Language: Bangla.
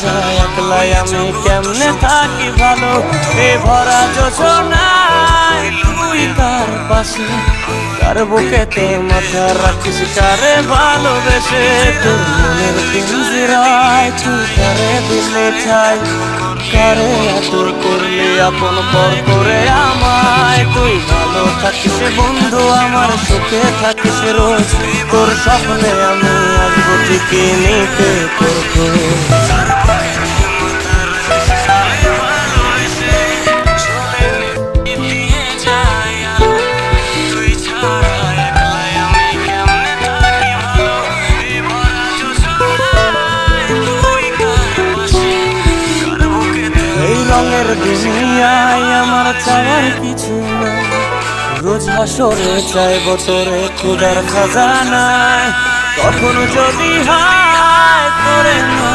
ছাড়া একলাই আমি কেমনে থাকি ভালো। এ ভরা যোজনায় তুই কার পাশে, কার বুকেতে মাথা রাখিস, কারে ভালোবেসে। তোর মনের পিঞ্জিরায় তুই কারে দিলে ঠাই, কারে এত করলি আপন পর করে আমায়। তুই ভালো থাকিস বন্ধু আমার, সুখে থাকিস রোজ, তোর স্বপ্নে আমি আসবো ঠিকই নিতে তোর খোঁজ। রঙের দুনিয়ায় আমার চাওয়ার কিছু না, রোজ হাসরে চাইব তোরে ক্ষুধার খাজানায়। কখনো যদি হায় তোরে